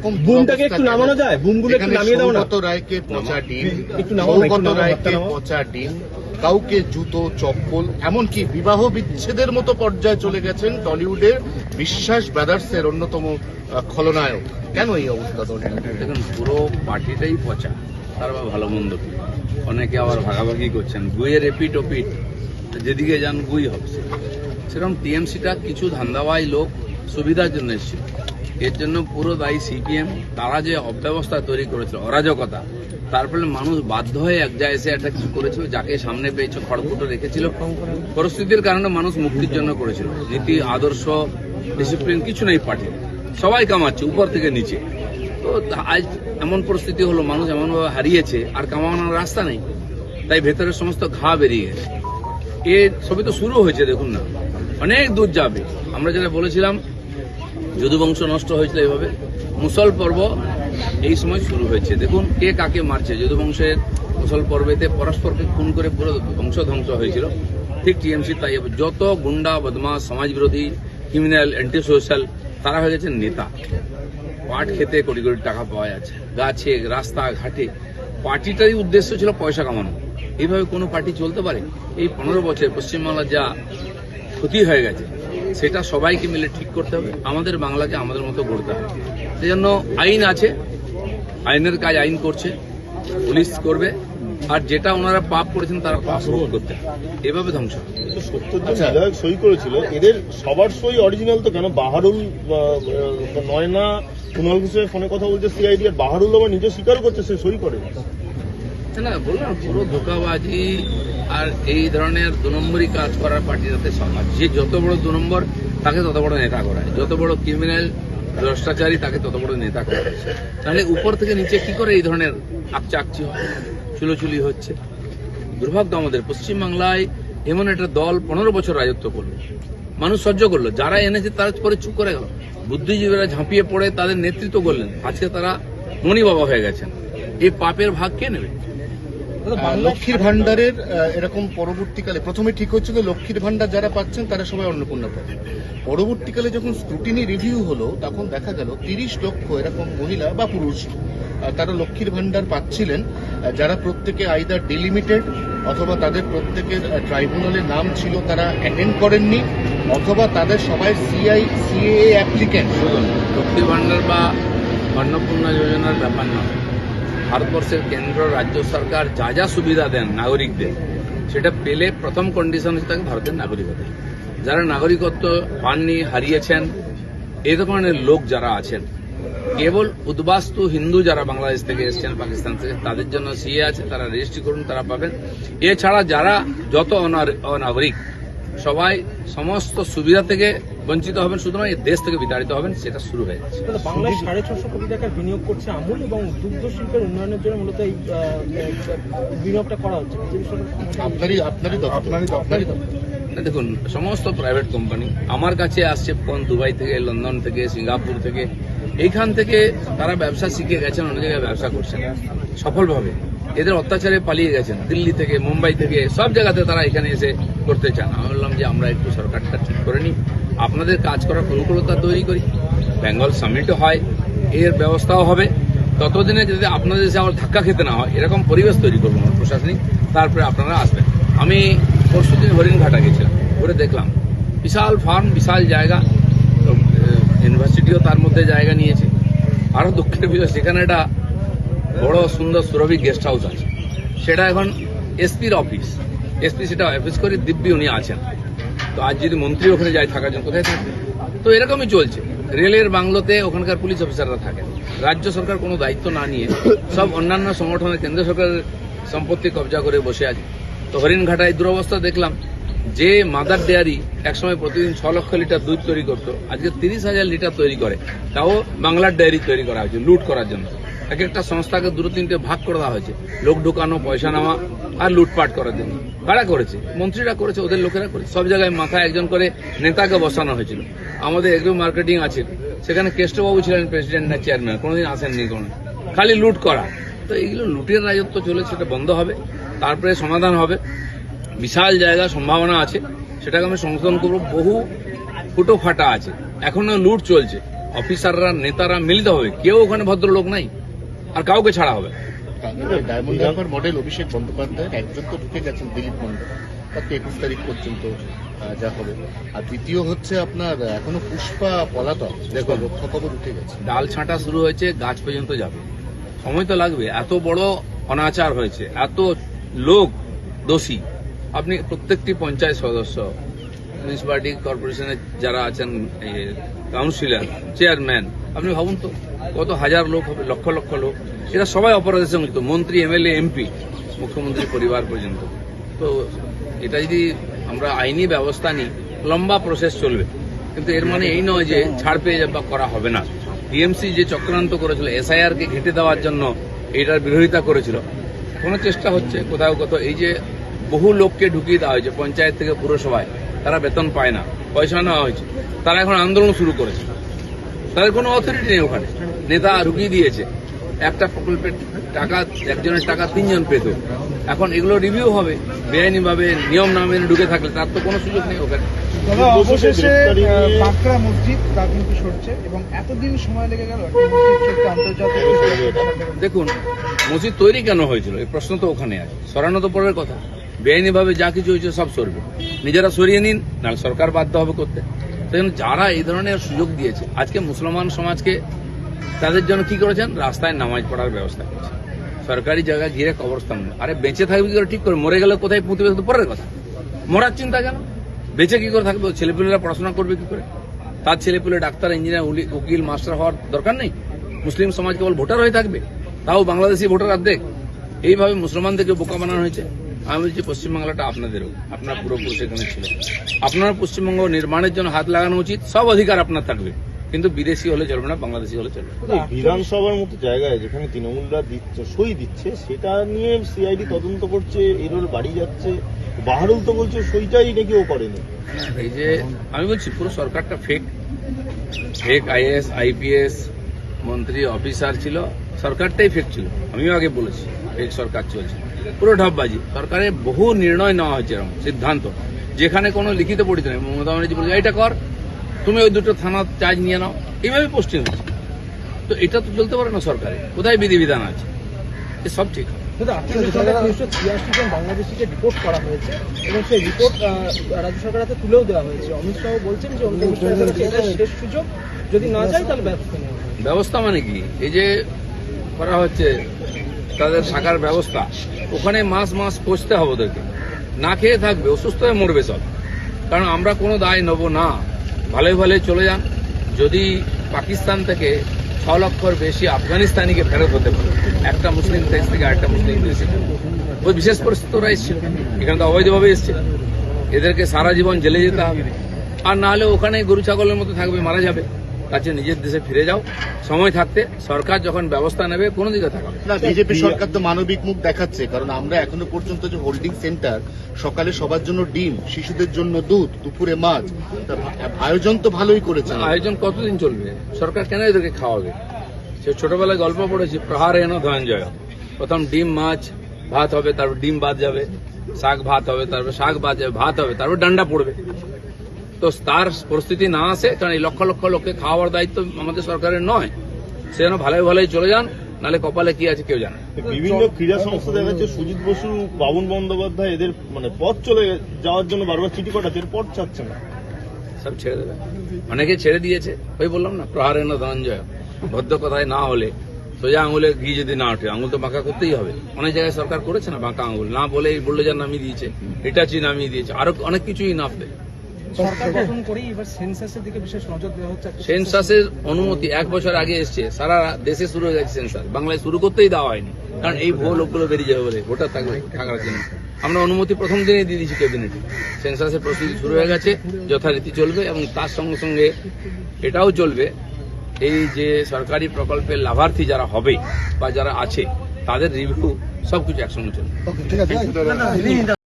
এরকম বুমটাকে একটু নামানো যায়, বুমগুলো একটু নামিয়ে দাও না। সৌগত রায়কে পচা ডিম, একটু নামাও, সৌগত রায়কে পচা ডিম, কাউকে জুতো চপ্পল, এমনকি বিবাহ বিচ্ছেদের মতো পর্যায়ে চলে গেছেন টলিউডের বিশ্বাস ব্রাদার্সের অন্যতম খলনায়ক। কেন এই অবস্থা দলের? দেখুন, পুরো পার্টিটাই পচা, তার বা ভালো মন্দ কি। অনেকে আবার ভাগাভাগি করছেন, গুইয়ের এপিট ওপিট, যেদিকে যান গুই হবে। সেরকম টিএমসিটা কিছু ধান্দাবাজ লোক সুবিধার জন্য এসেছিল, এর জন্য পুরো দায়ী সিপিএম। তারা যে অব্যবস্থা তৈরি করেছিল, অরাজকতা, তার ফলে মানুষ বাধ্য হয়ে এক জায়গায় এসে একটা কিছু করেছিল, যাকে সামনে পেয়েছে খড়কুটো রেখেছিল। পরিস্থিতির কারণে মানুষ মুক্তির জন্য করেছিল। নীতি, আদর্শ, ডিসিপ্লিন কিছু নেই পার্টি, সবাই কামাচ্ছে উপর থেকে নিচে। তো আজ এমন পরিস্থিতি হলো, মানুষ এমনভাবে হারিয়েছে, আর কামানোর রাস্তা নেই, তাই ভেতরের সমস্ত ঘা বেরিয়ে গেছে। এর সবই তো শুরু হয়েছে, দেখুন না, অনেক দূর যাবে। আমরা যেটা বলেছিলাম, যদুবংশ নষ্ট হয়েছিল এভাবে, মুসল পর্ব এই সময় শুরু হয়েছে। দেখুন কে কাকে মারছে। যদুবংশের মুসল পর্বেতে পরস্পরকে খুন করে পুরো বংশ ধ্বংস হয়েছিল, ঠিক টিএমসি তাই যত গুন্ডা, বদমাশ, সমাজবিরোধী, ক্রিমিনাল, অ্যান্টি সোশ্যাল, তারা হয়ে গেছে নেতা। পাট খেতে কোটি কোটি টাকা পাওয়া যাচ্ছে, গাছে, রাস্তা ঘাটে। পার্টিটারই উদ্দেশ্য ছিল পয়সা কামানো। এইভাবে কোনো পার্টি চলতে পারে? এই 15 বছর পশ্চিমবাংলার যা ক্ষতি হয়ে গেছে, সেটা সবাইকে মিলে ঠিক করতে হবে। আমাদের বাংলাকে আমাদের মতো গড়তে হবে। সেই জন্য আইন আছে, আইনের কাজ আইন করছে, পুলিশ করবে, আর যেটা ওনারা পাপ করেছেন তারা পাপ ভোগ করতে হবে। এভাবে ধ্বংস হবে। 70 জন বিধায়ক সই করেছিল, এদের সবার সই অরিজিনাল তো কেন? বাহারুল নয়না কুণাল ঘোষের ফোনে কথা বলছে সিআইডি, আর বাহারুল আবার নিজে স্বীকার করছে সে সই করে। না, বললাম পুরো ধোঁকাবাজি আর এই ধরনের 2 নম্বরই কাজ করার পার্টিতে সমাজ। যে যত বড় 2 নম্বর, তাকে তত বড় নেতা করায়। যত বড় ক্রিমিনাল, ভ্রষ্টাচারী, তাকে তত বড় নেতা করায়। তাহলে উপর থেকে নিচে কি করে এই ধরনের আকচাকচি হয়, চুলোচুলি হচ্ছে? দুর্ভাগ্য আমাদের পশ্চিমবাংলায় এমন একটা দল 15 বছর রাজত্ব করলো, মানুষ সহ্য করলো। যারা এনেছে তারা পরে চুপ করে গেল। বুদ্ধিজীবীরা ঝাঁপিয়ে পড়ে তাদের নেতৃত্ব করলেন, আজকে তারা মনি বাবা হয়ে গেছেন। এই পাপের ভাগ কে নেবে? লক্ষ্মীর ভান্ডারের এরকম পরবর্তীকালে প্রথমে ঠিক হচ্ছিল লক্ষ্মীর ভান্ডার যারা পাচ্ছেন তারা সবাই অন্নপূর্ণা পাবেন। পরবর্তীকালে যখন স্ক্রুটিনি রিভিউ হলো, তখন দেখা গেল 30 লক্ষ এরকম মহিলা বা পুরুষ তারা লক্ষ্মীর ভান্ডার পাচ্ছিলেন, যারা প্রত্যেকে আইদার ডিলিমিটেড, অথবা তাদের প্রত্যেকের ট্রাইব্যুনালের নাম ছিল তারা অ্যাটেন্ড করেননি, অথবা তাদের সবাই সিএএ অ্যাপ্লিক্যান্ট। লক্ষ্মী ভান্ডার বা অন্নপূর্ণা যোজনার ব্যাপার না। ভারতবর্ষের কেন্দ্র, রাজ্য সরকার যা যা সুবিধা দেন নাগরিকদের, সেটা পেলে প্রথম কন্ডিশন হচ্ছে তাকে ভারতের নাগরিকত্ব। যারা নাগরিকত্ব পাননি, হারিয়েছেন, এই ধরনের লোক যারা আছেন, কেবল উদ্বাস্তু হিন্দু যারা বাংলাদেশ থেকে এসছেন, পাকিস্তান থেকে, তাদের জন্য সিএ আছে, তারা রেজিস্ট্রি করুন, তারা পাবেন। এছাড়া যারা যত অনাগরিক, সবাই সমস্ত সুবিধা থেকে বঞ্চিত হবেন, সুতরাং এই দেশ থেকে বিতাড়িত হবেন। সেটা শুরু হয়ে গেছে। বাংলায় 650 কোটি টাকার বিনিয়োগ করছে আমুল, এবং দুগ্ধ শিল্পের উন্নয়নের জন্য মূলত এই বিনিয়োগটা করা হচ্ছে। আপনারই দেখুন, সমস্ত প্রাইভেট কোম্পানি আমার কাছে আসছে ফোন, দুবাই থেকে, লন্ডন থেকে, সিঙ্গাপুর থেকে। এইখান থেকে তারা ব্যবসা শিখে গেছেন, অনেক জায়গায় ব্যবসা করছেন সফলভাবে। এদের অত্যাচারে পালিয়ে গেছেন দিল্লি থেকে, মুম্বাই থেকে, সব জায়গাতে তারা এখানে এসে করতে চান। আমি বললাম যে আমরা একটু সরকারটা ঠিক করে নিই, আপনাদের কাজ করার অনুকূলতা তৈরি করি, বেঙ্গল সামিটও হয়, এর ব্যবস্থাও হবে। ততদিনে যদি আপনাদের এসে আবার ধাক্কা খেতে না হয়, এরকম পরিবেশ তৈরি করবো আমরা প্রশাসনিক, তারপরে আপনারা আসবেন। আমি পরশুদিন হরিণঘাটা গেছিলাম, ঘুরে দেখলাম বিশাল ফার্ম, বিশাল জায়গা, ইউনিভার্সিটিও তার মধ্যে জায়গা নিয়েছে। আরও দুঃখের বিষয়, সেখানে একটা বড় সুন্দর সুরভি গেস্ট হাউস আছে, সেটা এখন এসপির অফিস। এসপি সেটা অফিস করে দিব্যি উনি আছেন। তো আজ যদি মন্ত্রী ওখানে যায় থাকার জন্য, কোথায় থাকবে? তো এরকমই চলছে। রেলের বাংলোতে ওখানকার পুলিশ অফিসাররা থাকেন। রাজ্য সরকার কোনো দায়িত্ব না নিয়ে সব অন্যান্য সংগঠনের, কেন্দ্র সরকারের সম্পত্তি কবজা করে বসে আছে। তো হরিণঘাটায় দুরবস্থা দেখলাম, যে মাদার ডেয়ারি একসময় প্রতিদিন 6 লক্ষ লিটার দুধ তৈরি করতো, আজকে 30,000 লিটার তৈরি করে। তাও বাংলার ডেয়ারি তৈরি করা হয়েছে লুট করার জন্য। এক একটা সংস্থাকে 2-3টে ভাগ করে দেওয়া হয়েছে, লোক ঢুকানো, পয়সা নেওয়া আর লুটপাট করার জন্য। কারা করেছে? মন্ত্রীরা করেছে, ওদের লোকেরা করেছে। সব জায়গায় মাথায় একজন করে নেতাকে বসানো হয়েছিল। আমাদের এগ্রো মার্কেটিং আছে, সেখানে কেষ্টবাবু ছিলেন প্রেসিডেন্ট না চেয়ারম্যান, কোনোদিন আসেননি, কোনো খালি লুট করা। তো এইগুলো লুটের রাজত্ব চলে, সেটা বন্ধ হবে, তারপরে সমাধান হবে। বিশাল জায়গা, সম্ভাবনা আছে, সেটাকে আমি সংশোধন করবো। বহু ফুটো ফাটা আছে, এখনো লুট চলছে, অফিসাররা নেতারা মিলিত হবে, কেউ ওখানে ভদ্রলোক নাই, আর কাউকে ছাড়া হবে। ডায়মন্ড হারবার মডেল অভিষেক বন্দ্যোপাধ্যায় একজন তো ঢুকে গেছেন, দিলীপ মন্ডল, তার তো 21 তারিখ পর্যন্ত যা হবে। আর দ্বিতীয় হচ্ছে আপনার এখনো পুষ্পা পলাতক, দেখো রক্ষা কবর উঠে গেছে। ডাল ছাঁটা শুরু হয়েছে, গাছ পর্যন্ত যাবে, সময় তো লাগবে। এত বড় অনাচার হয়েছে, এত লোক দোষী। আপনি প্রত্যেকটি পঞ্চায়েত সদস্য, মিউনিসিপালিটি কর্পোরেশনের যারা আছেন, কাউন্সিলর, চেয়ারম্যান, আপনি ভাবুন তো কত হাজার লোক হবে, লক্ষ লক্ষ লোক, এরা সবাই অপরাধের সঙ্গে যুক্ত, মন্ত্রী, এমএলএ, এমপি, মুখ্যমন্ত্রী পরিবার পর্যন্ত। তো এটা যদি আমরা আইনি ব্যবস্থা নিই, লম্বা প্রসেস চলবে, কিন্তু এর মানে এই নয় যে ছাড় পেয়ে যাবে বা করা হবে না। টিএমসি যে চক্রান্ত করেছিল এসআইআর কে ঘেঁটে দেওয়ার জন্য, এটার বিরোধিতা করেছিল, কোনো চেষ্টা হচ্ছে কোথাও কোথাও। এই যে বহু লোককে ঢুকিয়ে দেওয়া হয়েছে পঞ্চায়েত থেকে পুরসভায়, তারা বেতন পায় না, পয়সা নেওয়া হয়েছে, তারা এখন আন্দোলন শুরু করেছে, তাদের কোনো অথরিটি নেই ওখানে, নেতা ঢুকিয়ে দিয়েছে। একটা প্রকল্পের টাকা, একজনের টাকা 3 জন পেত, এখন এগুলো রিভিউ হবে। বেআইনিভাবে নিয়ম না মেনে ঢুকে থাকলে তার তো কোনো সুযোগ নেই ওখানে। দাদা, অবশেষে বাঁকড়া মসজিদ তা কিন্তু সরছে, এবং এতদিন সময় লেগে গেল একটা মসজিদ সরতে আন্তর্জাতিক। দেখুন, মসজিদ তৈরি কেন হয়েছিল এই প্রশ্ন তো ওখানে আছে, সরানো তো পরের কথা। বেআইনিভাবে যা কিছু হয়েছে সব সরবে, নিজেরা সরিয়ে নিন, নাহলে সরকার বাধ্য হবে করতে। সেজন্য যারা এই ধরনের সুযোগ দিয়েছে, আজকে মুসলমান সমাজকে তাদের জন্য কি করেছেন, রাস্তায় নামাজ পড়ার ব্যবস্থা করেছেন, সরকারি জায়গায় ঘিরে কবরস্থান। আরে বেঁচে থাকবে কি করে ঠিক করে, মরে গেলে কোথায় পুঁতবে তো পরের কথা, মরার চিন্তা কেন, বেঁচে কি করে থাকবে, ছেলেপুলেরা পড়াশোনা করবে কি করে, তার ছেলেপুলে ডাক্তার, ইঞ্জিনিয়ার, উকিল, মাস্টার হওয়ার দরকার নেই। মুসলিম সমাজ কেবল ভোটার হয়ে থাকবে, তাও বাংলাদেশি ভোটার অর্ধেক। এইভাবে মুসলমানদেরকে বোকা বানানো হয়েছে। আমি বলছি পশ্চিমবাংলাটা আপনাদেরও, আপনার পূর্বপুরুষ এখানে ছিল, আপনার পশ্চিমবঙ্গ নির্মাণের জন্য হাত লাগানো উচিত, সব অধিকার আপনার থাকবে, কিন্তু বিদেশি হলে চলবে না, বাংলাদেশি হলে চলবে। বিধানসভার মতো জায়গায় যেখানে তৃণমূলরা সই দিচ্ছে, সেটা নিয়ে সিআইডি তদন্ত করছে, এরোর বাড়ি যাচ্ছে, বাহারুল তো বলছে সইটাই নাকি ও করেনি। এই যে আমি বলছি পুরো সরকারটা ফেক, ফেক আইএস, আইপিএস, মন্ত্রী, অফিসার ছিল, সরকারটাই ফেক ছিল। আমিও আগে বলেছি ফেক সরকার চলছে, পুরো ঢপবাজি। সরকারের বহু নির্ণয় নেওয়া হয়েছে, এরকম সিদ্ধান্ত যেখানে কোনো লিখিত পড়িত নেই। মমতা ব্যানার্জি বলছে এটা কর, তুমি ওই 2টো থানা চার্জ নিয়ে নাও, এইভাবে পোস্টিং হচ্ছে। তো এটা তো চলতে পারে না সরকারে, কোথায় বিধিবিধান আছে, সব ঠিক। কিন্তু আপনার 386 জন বাংলাদেশিকে রিপোর্ট করা হয়েছে, এবং সেই রিপোর্ট রাজ্য সরকারের হাতে তুলেও দেওয়া হয়েছে। অমিত শাহ বলছেন যে এটা শেষ সুযোগ, যদি না যায় তাহলে ব্যবস্থা নেওয়া হবে। ব্যবস্থা মানে কি, এই যে করা হচ্ছে তাদের শাখার ব্যবস্থা, ওখানে মাস মাস পৌঁছতে হবে ওদেরকে, না খেয়ে থাকবে, অসুস্থ হয়ে মরবে সব। কারণ আমরা কোনো দায় নেব না, ভালোই ভালোই চলে যান। যদি পাকিস্তান থেকে 6 লক্ষর বেশি আফগানিস্তানিকে ফেরত হতে পারে, একটা মুসলিম দেশ থেকে আরেকটা মুসলিম দেশে, ওই বিশেষ পরিস্থিতি ওরা এসছে, এখানে তো অবৈধভাবে এসছে, এদেরকে সারা জীবন জেলে যেতে হবে, আর না হলে ওখানে গরু ছাগলের মতো থাকবে, মারা যাবে। কাছে নিজের দেশে ফিরে যাও, সময় থাকতে। সরকার যখন ব্যবস্থা নেবে কোনো দিকে থাকবে না। বিজেপি সরকার তো মানবিক মুখ দেখাচ্ছে, কারণ আমরা এখনো পর্যন্ত যে হোল্ডিং সেন্টার, সকালে সবার জন্য ডিম, শিশুদের জন্য দুধ, দুপুরে মাছ, আয়োজন তো ভালোই করেছে। আয়োজন কতদিন চলবে, সরকার কেন এদেরকে খাওয়াবে? সে ছোটবেলায় গল্প পড়েছি, প্রহার এনো ধনঞ্জয়। প্রথম ডিম মাছ ভাত হবে, তারপর ডিম বাদ যাবে, শাক ভাত হবে, তারপর শাক বাদ যাবে, ভাত হবে, তারপর ডান্ডা পড়বে। তো তার পরিস্থিতি না আসে, কারণ এই লক্ষ লক্ষ লোককে খাওয়ার দায়িত্ব আমাদের সরকারের নয়। সে যেন ভালোই ভালোই চলে যান, নাহলে কপালে কি আছে কেউ জানে। বিভিন্ন ক্রীড়া সংস্থা দেখা যাচ্ছে সুজিত বসু, বাবুন বন্দ্যোপাধ্যায় এদের মানে পথ চলে যাওয়ার জন্য বারবার চিঠি পাঠাচ্ছে, এর পথ চাচ্ছে না, সব ছেড়ে দেবে। অনেকে ছেড়ে দিয়েছে, ওই বললাম না, প্রহার এনো ধনঞ্জয়। ভদ্র কথায় না হলে, সোজা আঙুলে ঘি যদি না ওঠে, আঙুল তো বাঁকা করতেই হবে। অনেক জায়গায় সরকার করেছে না বাঁকা আঙুল, না বলে বললো যে নামিয়ে দিয়েছে, হিটাচি নামিয়ে দিয়েছে, আরো অনেক কিছুই নামবে। সরকার গঠন করেই এবার সেন্সাসের দিকে বিশেষ নজর দেওয়া হচ্ছে। সেন্সাসের অনুমতি 1 বছর আগে এসছে, সারা দেশে শুরু হয়ে গেছে সেন্সাস, বাংলায় শুরু করতেই দেওয়া হয়নি, কারণ এই ভুয়ো লোকগুলো বেরিয়ে যাবে বলে, ভোটার থাকবে থাকার জন্য। আমরা অনুমতি প্রথম দিনেই দিয়ে দিয়েছি ক্যাবিনেটে। সেন্সাসের প্রস্তুতি শুরু হয়ে গেছে, যথারীতি চলবে, এবং তার সঙ্গে সঙ্গে এটাও চলবে, এই যে সরকারি প্রকল্পের লাভার্থী যারা হবে বা যারা আছে, তাদের রিভিউ সবকিছু একসঙ্গে চলবে।